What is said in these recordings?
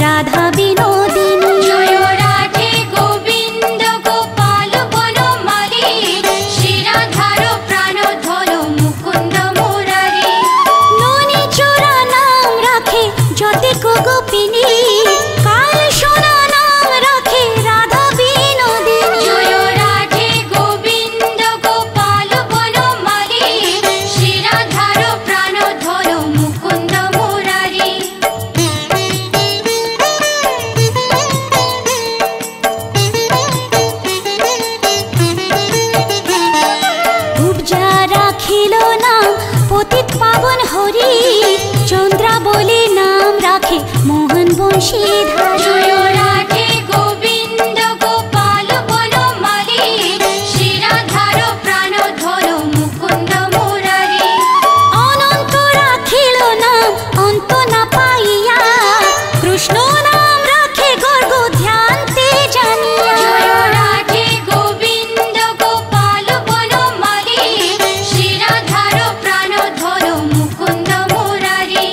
রাধা বিনোদিনী। জয় রাধে গোবিন্দ গোপাল বনমালী, শ্রীরাধার প্রাণ ধর মুকুন্দ মুরারি। ননী চোরা নাম রাখে যতিক গোপিনী, কাল সোনা নাম রাখে রাধা বিনোদিনী। জয় রাধে গোবিন্দ গোপাল বনমালী, শ্রীরাধার প্রাণ ধর মুকুন্দ মুরারি। উপজা রাখিল নাম পতিত পাবন হরি, চন্দ্রা বলে নাম রাখে মোহন বংশীধারী। জয় রাধে গোবিন্দ গোপাল বনমালী, শ্রীরাধার প্রাণ ধর মুকুন্দ মুরারি। অনন্ত রাখিল নাম অন্ত না পাইয়া, কৃষ্ণ নাম রাখে গর্গ ধ্যানতে জানিয়া। জয় রাধে গোবিন্দ গোপাল বনমালী, শ্রীরাধার প্রাণ ধর মুকুন্দ মুরারি।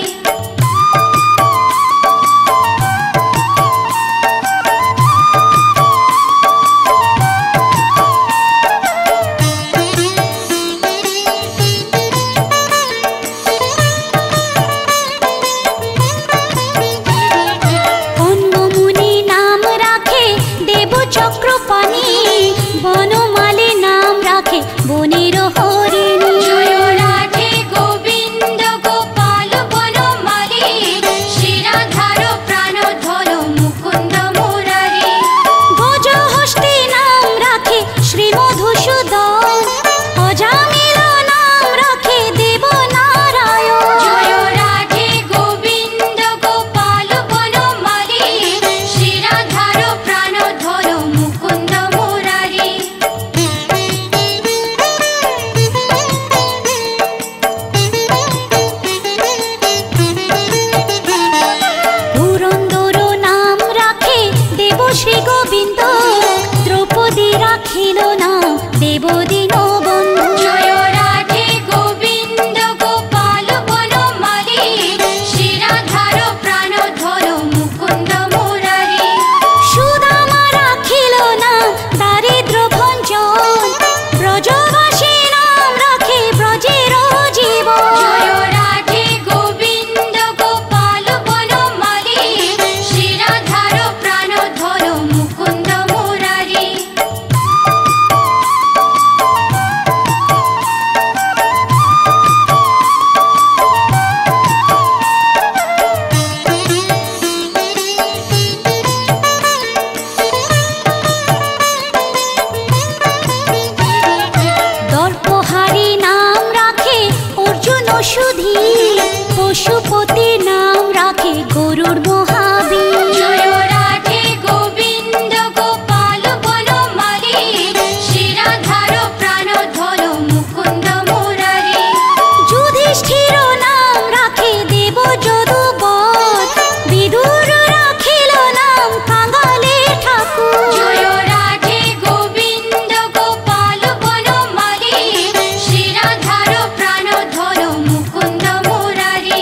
অন্নমুনি নাম রাখে দেব চক্রপাণি, বনমালী নাম রাখে বনের হরিণী। জয় রাধে গোবিন্দ গোপাল বনমালী, শ্রীরাধার প্রাণ ধর মুকুন্দ মুরারি। গজহস্তি নাম রাখে শ্রী মধুসূদন, অজামিল নাম রাখে দেব নারায়ণ। জয় রাধে গোবিন্দ গোপাল বনমালী, শ্রীরাধার প্রাণ ধর মুকুন্দ মুরারি। পুরন্দর নাম রাখে দেব শ্রী গোবিন্দ, দ্রৌপদী রাখিল নাম দেব দীনবন্ধু। জয় রাধে গোবিন্দ গোপাল বনমালী, শ্রীরাধার প্রাণ ধর মুকুন্দ মুরারি। সুদামা রাখিল নাম দারিদ্র ভঞ্জন, ব্রজবাসী নাম রাখে ব্রজের জীবন। জয় রাধে গোবিন্দ গোপাল বনমালী, শ্রীরাধার প্রাণ ধর মুকুন্দ মুরারি। দর্পহারি নাম রাখে অর্জুন সুধী, পশুপতি নাম রাখে গরুড় মহাবীর। জয় রাধে গোবিন্দ গোপাল বনমালী, শ্রীরাধার প্রাণ ধর মুকুন্দ মুরারি। যুধিষ্ঠির নাম রাখে দেব যদুবর, বিদুর রাখিল নাম কাঙালের ঠাকুর। জয় রাধে গোবিন্দ গোপাল বনমালী, শ্রীরাধার প্রাণ ধর মুকুন্দ মুরারি।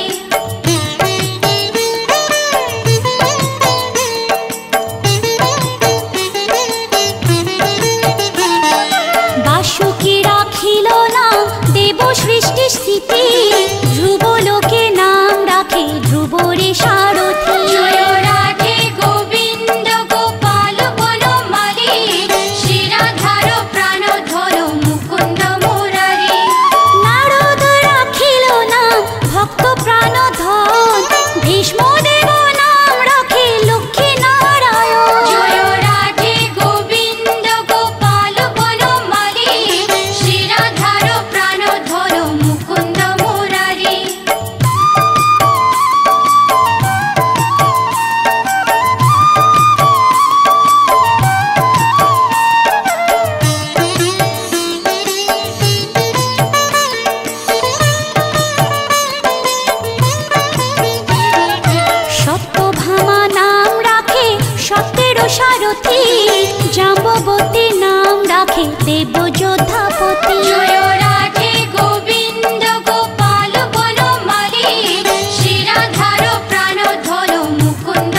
বাসুকি রাখিল নাম দেব সৃষ্টি স্থিতি, ধ্রুবলোকে নাম রাখে ধ্রুবরে সারথি। জয় রাধে গোবিন্দ গোপাল বনমালী, শ্রীরাধার প্রাণ ধর মুকুন্দ মুরারি। নারদ রাখিল নাম ভক্ত প্রাণধন, ভীষ্মদেব নাম রাখে লক্ষ্মী নারায়ণ। জয় রাধে গোবিন্দ গোপাল বনমালী, শ্রীরাধার প্রাণ ধর মুকুন্দ মুরারি। সত্যভামা নাম রাখে সত্যের সারথি, জাম্ববতী নাম রাখে দেব যোদ্ধাপতি। জয় রাধে গোবিন্দ গোপাল বনমালী, শ্রীরাধার প্রাণ ধর মুকুন্দ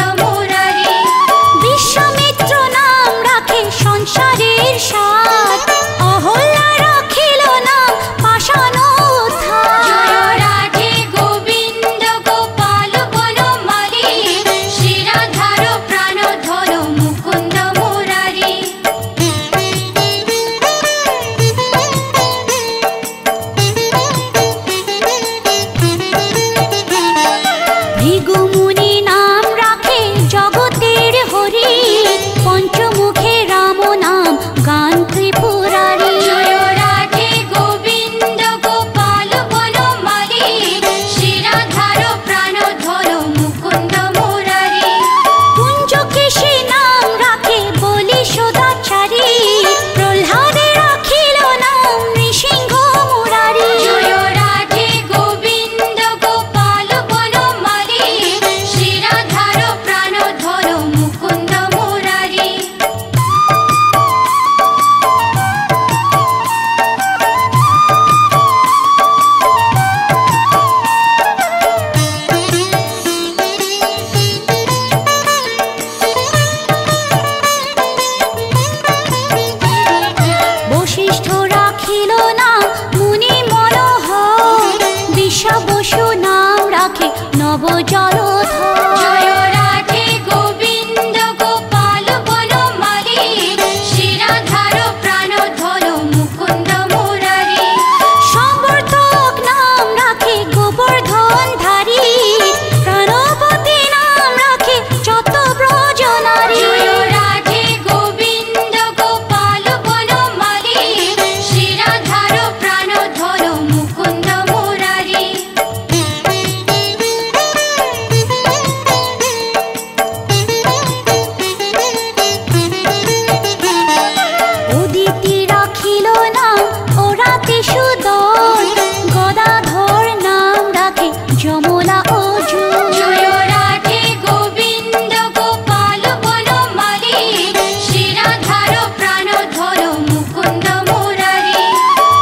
জলধর। জয় রাধে গোবিন্দ গোপাল বনমালী, শিরাধার প্রাণধর মুকুন্দ মুরারি। সমর্থক নাম রাখে গোবর্ধনধারী, প্রাণপতি নাম রাখে যত ব্রজ নারী। জয় রাধে গোবিন্দ গোপাল বনমালী, শিরাধার প্রাণধর মুকুন্দ মুরারি। উদিতি রাখিল নাম ওরাতে সুদর, গদাধর নাম রাখে যমলা অর্জুন। জয় রাধে গোবিন্দ গোপাল বনমালী, শিরাধার প্রাণধর মুকুন্দ মুরারি।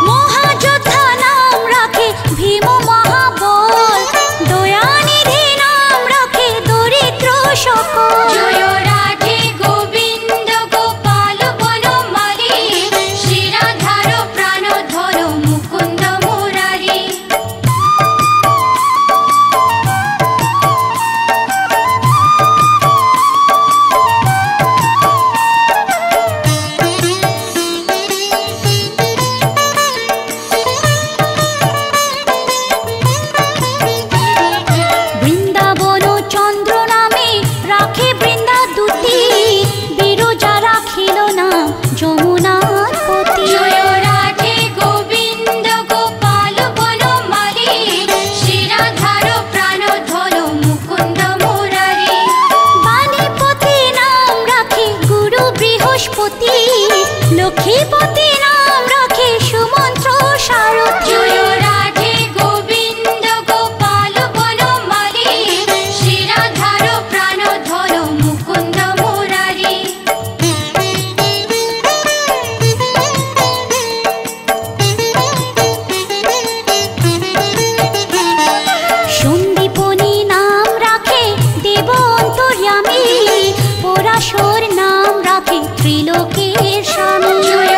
মহাযোদ্ধা নাম রাখে ভীম মহাবল, দয়ানিধি নাম রাখে দরিদ্র সকল। জয় রাধে গোবিন্দ গোপাল বনমালী, শিরাধার প্রাণধর মুকুন্দ মুরারি। বৃন্দাবন চন্দ্র নামে রাখে বৃন্দাদূতি, বিরজা রাখিল নাম যমুনার পতি। জয় রাধে গোবিন্দ গোপাল বনমালী, শিরাধার প্রাণধর মুকুন্দ মুরারি। বাণীপতি নাম রাখে গুরু বৃহস্পতি, লক্ষ্মীপতি নাম রাখে সুমন্ত্র সারথি। জয় রাধে গোবিন্দ গোপাল বনমালী, শিরাধার প্রাণধর মুকুন্দ মুরারি। সন্দীপনী নাম রাখে দেব অন্তর্যামী, পরাশর নাম রাখে ত্রিলোকের স্বামী। জয়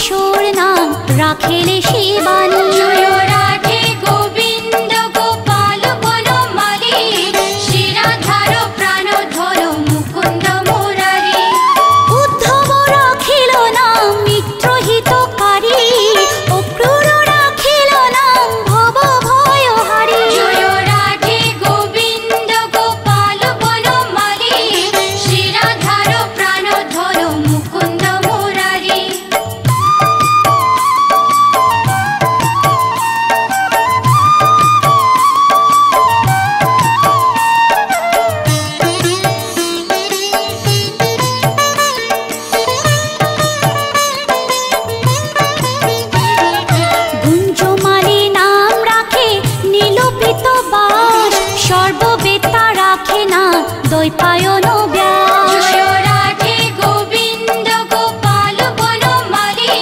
কিশোর নাম রাখেলে শিবানী। জয় রাধে গোবিন্দ গোপাল বনমালী, শিরাধার প্রাণধর মুকুন্দ মুরারি। উদ্ধব রাখিল নাম মিত্রহিতকারী, অক্রূর রাখিল নাম ভব ভয়হারী। জয় রাধে গোবিন্দ গোপাল বনমালী, শিরাধার প্রাণধর মুকুন্দ মুরারি। গুঞ্জমালী নাম রাখে নীলপিত বাস, সর্ববেতা রাখে নাম দ্বৈপায়ন ব্যাস। জয় রাধে গোবিন্দ গোপাল বনমালী,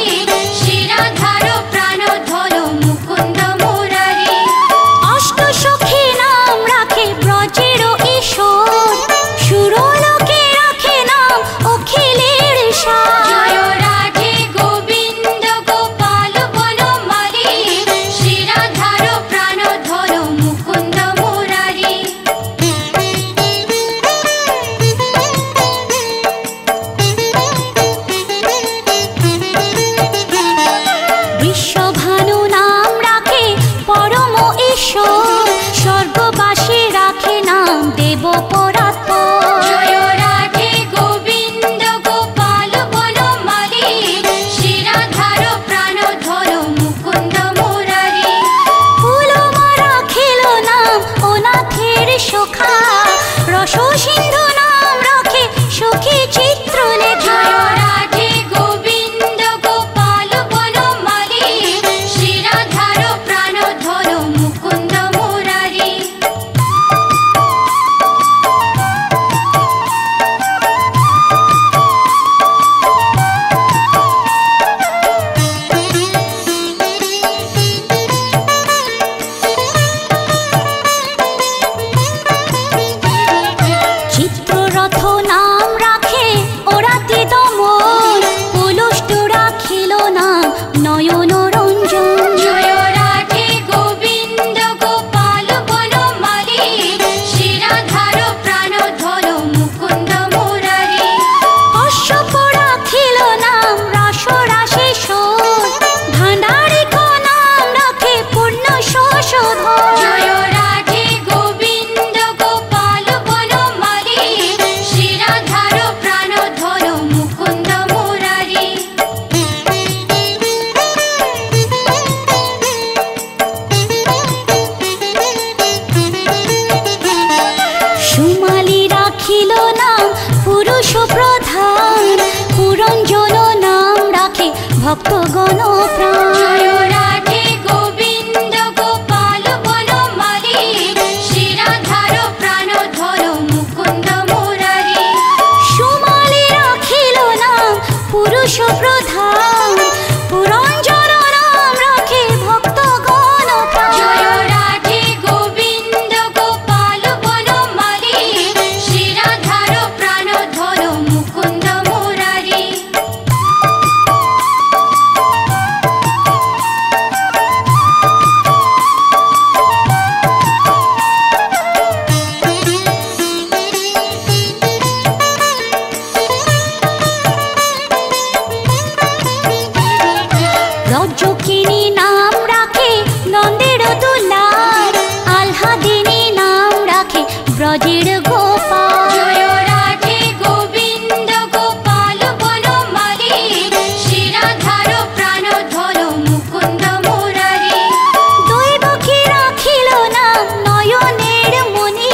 শিরাধার প্রাণধর মুকুন্দ মুরারি। অষ্টসখী নাম রাখে ব্রজের ঈশ্বর, সুরলোকে রাখে নাম অখিলের সার। জয় রাধে গোবিন্দ গোপাল বনমালী, শিরাধার প্রাণধর মুকুন্দ মুরারি। বিশ্বভানু নাম রাখে পরম ঈশ্বর, স্বর্গবাসী রাখে নাম দেব পরাৎপর। জয় রাধে গোবিন্দ গোপাল বনমালী, শিরাধার প্রাণধর মুকুন্দ মুরারি। ফুলমা রাখিল নাম অনাথের সখা, রস সিন্ধু নাম রাখে সখী চিত্রলেখা। জয় রাধে গোবিন্দ গোপাল বনমালী, শিরাধার প্রাণধর মুকুন্দ মুরারি। চিত্ররথ নাম রাখে ওরাতি দমন, পুলুষ্ট রাখিল নাম নয়ন রঞ্জন। জয় রাধে গোবিন্দ গোপাল বনমালী, শিরাধার প্রাণধর মুকুন্দ মুরারি। কশ্যপ রাখিল নাম রাসরাশেশ্বর, ভাণ্ডারিক নাম রাখে পূর্ণ শোষধর। জয় রাধে গোবিন্দ গোপাল বনমালী, শিরাধার প্রাণধর মুকুন্দ মুরারি। সুমালী রাখিল নাম পুরুষ প্রধান, পুরঞ্জন নাম রাখে ভক্তগণ প্রাণ। জয় রাধে গোবিন্দ গোপাল বনমালী, শিরাধার প্রাণধর মুকুন্দ মুরারি। সুমালী রাখিল নাম পুরুষ প্রধান, পুরঞ্জন নাম রাখে ভক্তগণ প্রাণ। জয় রাধে গোবিন্দ গোপাল বনমালী, শিরাধার প্রাণধর মুকুন্দ মুরারি। রজ্জকিনী নাম রাখে নন্দের দুলার, আহ্লাদিনী নাম রাখে ব্রজের গোপাল। জয় রাধে গোবিন্দ গোপাল বনমালী, শিরাধার প্রাণধর মুকুন্দ মুরারি। দৈবকী রাখিল নাম নয়নের মণি,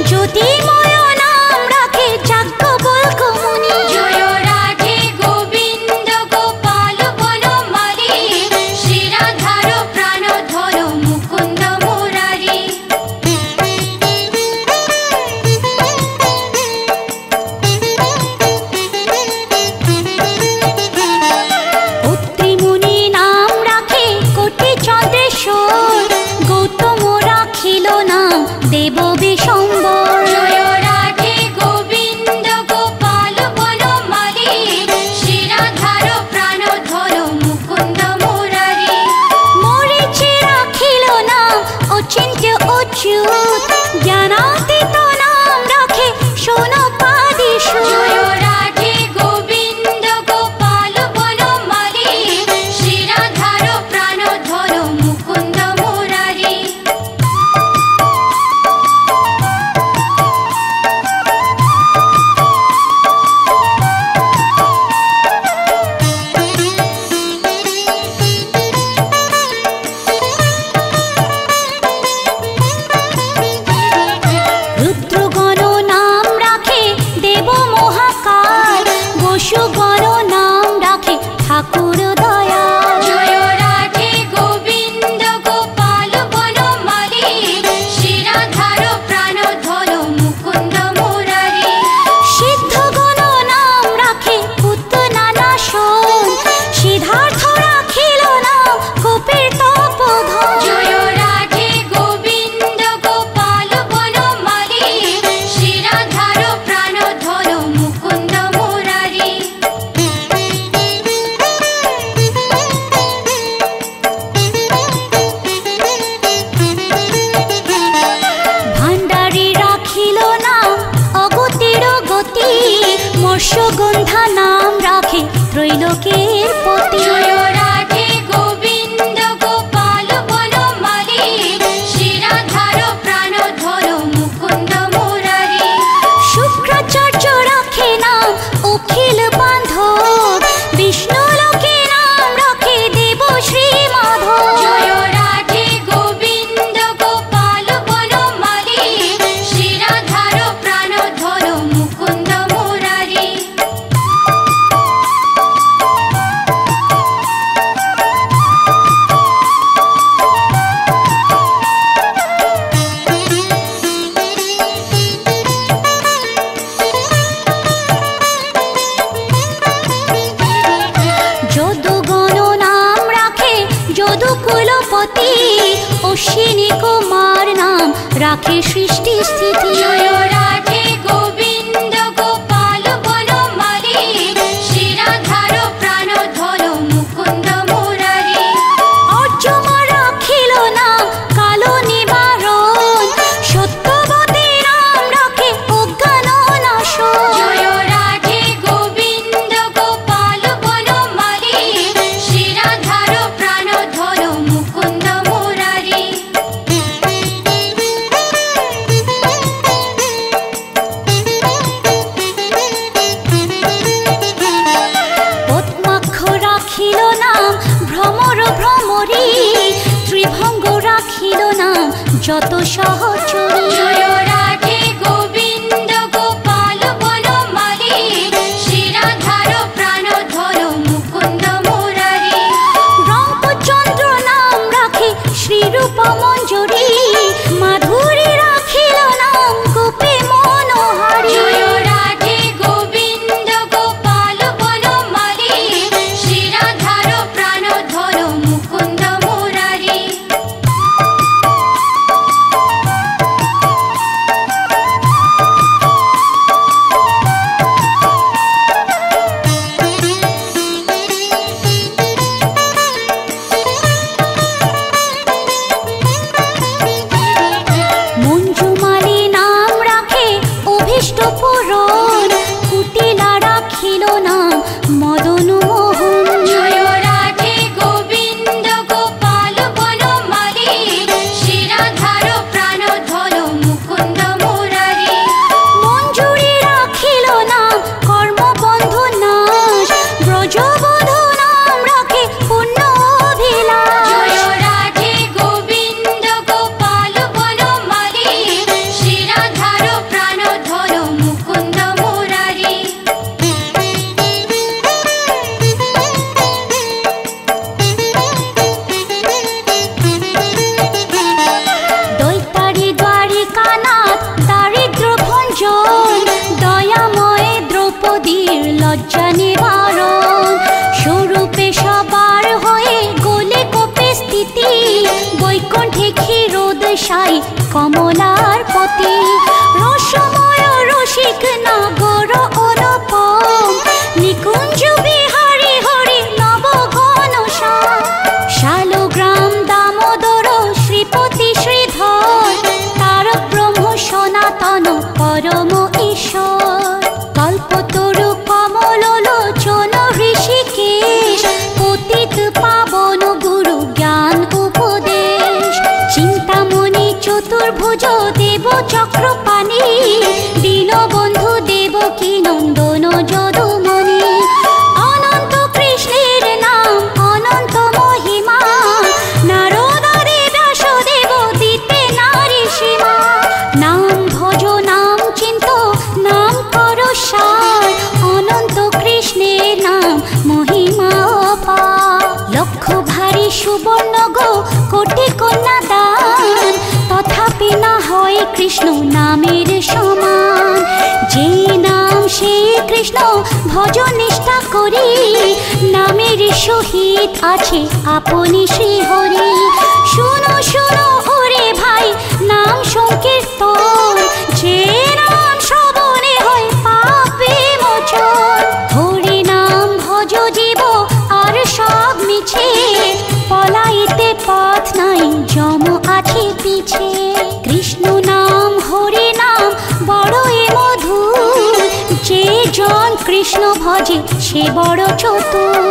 জ্যোতির্ময় নাম রাখে যাজ্ঞবল্ক মুনি। জয় রাধে গোবিন্দ গোপাল বনমালী, শিরাধার প্রাণধর মুকুন্দ মুরারি। দয়া। জয় রাধে গোবিন্দ গোপাল বনমালী, শিরাধার প্রাণধর মুকুন্দ মুরারি। সিদ্ধগণ নাম রাখে পুতনা শোন, সিদ্ধার্থ রাখিল নাম গোপীর তপোধন। জয় রাধে গোবিন্দ গোপাল বনমালী, শিরাধার প্রাণধর মুকুন্দ মুরারি। ভাণ্ডারী রাখিল নাম অগতির গতি, মৎস্যগন্ধা নাম রাখে ত্রৈলোকের পতি। জয় রাধে গোবিন্দ গোপাল বনমালী, শিরাধার প্রাণধর মুকুন্দ মুরারি। শুক্রাচার্য রাখে নাম অখিল বান্ধব, বিষ্ণুলোকে নাম রাখে দেব শ্রী মাধব। জয় রাধে গোবিন্দ গোপাল বনমালী, শিরাধার প্রাণধর মুকুন্দ মুরারি। যদুগণ নাম রাখে যদুকুলপতি, অশ্বিনী কুমার নাম রাখে সৃষ্টি স্থিতি। জয় রাধে গোবিন্দ গোপাল বনমালী, শিরাধার প্রাণধর মুকুন্দ মুরারি। অর্জমা রাখিল নাম কালো নিবারণ, সত্যবতী নাম রাখে অজ্ঞান নাশন। জয় রাধে গোবিন্দ গোপাল বনমালী, শিরাধার প্রাণধর মুকুন্দ মুরারি। পদ্মাক্ষ রাখিল নাম ভ্রমর ভ্রমরী, ত্রিভঙ্গ রাখিল নাম যত সহচরী। জয় রাধে গোবিন্দ গোপাল বনমালী, শিরাধার প্রাণধর মুকুন্দ মুরারি। রঙ্কচন্দ্র নাম রাখে শ্রীরূপ মঞ্জুরি, মাধুরী রাখিল নাম গোপী মনোহারী। জয় রাধে গোবিন্দ গোপাল বনমালী, শিরাধার প্রাণধর মুকুন্দ মুরারি। মঞ্জুমালী নাম রাখে অভীষ্ট পূরণ, কুটিলা রাখিল নাম মদন মোহন। জয় রাধে গোবিন্দ গোপাল বনমালী, শিরাধার প্রাণধর মুকুন্দ মুরারি। মঞ্জুরি রাখিল নাম কর্মবন্ধু নাশ, ব্রজবধূ নাম রাখে পুণ্য অভিলাষ। জয় রাধে গোবিন্দ গোপাল বনমালী, শিরাধার প্রাণধর মুকুন্দ মুরারি। দৈতারি দ্বারিকানাথ দারিদ্র ভঞ্জন, দয়াময় দ্রৌপদীর লজ্জা নিবারণ। স্বরূপে সবার হয়ে গোলে কোপে স্থিতি, বৈকুণ্ঠে ক্ষীরোদশায়ী কমলার পতি। রসময় রসিক নাগর অনুপম, নিকুঞ্জ বিহারী হরি নব ঘনশ্যাম। শালগ্রাম দামোদর শ্রীপতি শ্রীধর, তারক ব্রহ্ম সনাতন পরম ঈশ্বর। কল্পতরু কমল লোচন ঋষিকেশ, পতিত পাবন গুরু জ্ঞান উপদেশ। চিন্তামণি চতুর্ভুজ দেব চক্রপাণি, দীনবন্ধু দেবকী লক্ষ ভারী সুবর্ণ গো কোটি কন্যা দান, তথাপি না হয় কৃষ্ণ নামের সমান। যে নাম সেই কৃষ্ণ ভজ নিষ্ঠা করি, নামের সহিত আছে আপনি শ্রী হরি। শুনো শুনো ওরে ভাই নাম সংকীর্তন, যে নাম শ্রবণে হয় পাপে মোচন। হরি নাম ভজ জীব আর সব মিছে, পলাইতে পথ নাই যম আছে পিছে। কৃষ্ণ নাম হরি নাম বড়ই মধুর, যে জন কৃষ্ণ ভজে সে বড় চতুর।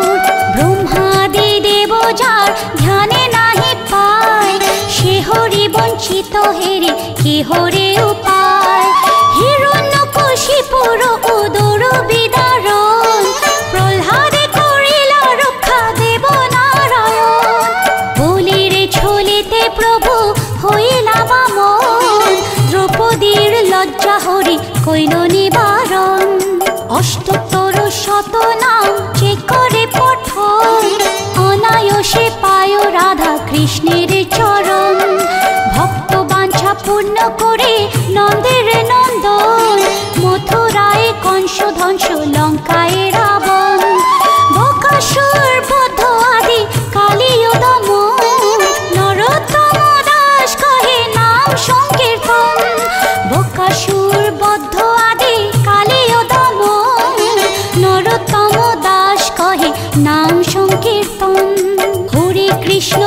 ব্রহ্মাদি দেব যার ধ্যানে নাহি পায়, সে হরি বঞ্চিত হেরে কে হরে উপায়। হিরণ্যকশিপুর উদর বিদারণ, প্রহ্লাদে করিল রক্ষা দেব নারায়ণ। বলির ছলিতে প্রভু হইলা বামন, দ্রৌপদীর লজ্জা হরি কইল নিবারণ। অষ্টোত্তর শত নাম যে করে পঠন, অনায়াসে পায় রাধা কৃষ্ণের চরণ। ভক্ত বাঞ্ছা পূর্ণ করে নন্দের নন্দন, মথুরায় কংস ধ্বংস লঙ্কায় রাবণ। বকাসুর বধ আদি কালীয় দমন, নরোত্তম দাস কহে নাম সংকীর্তন। বকাসুর বধ আদি কালীয় দমন, নরোত্তম দাস কহে নাম সংকীর্তন। হরে কৃষ্ণ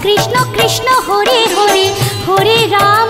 কৃষ্ণ কৃষ্ণ হরে হরে, হরে রাম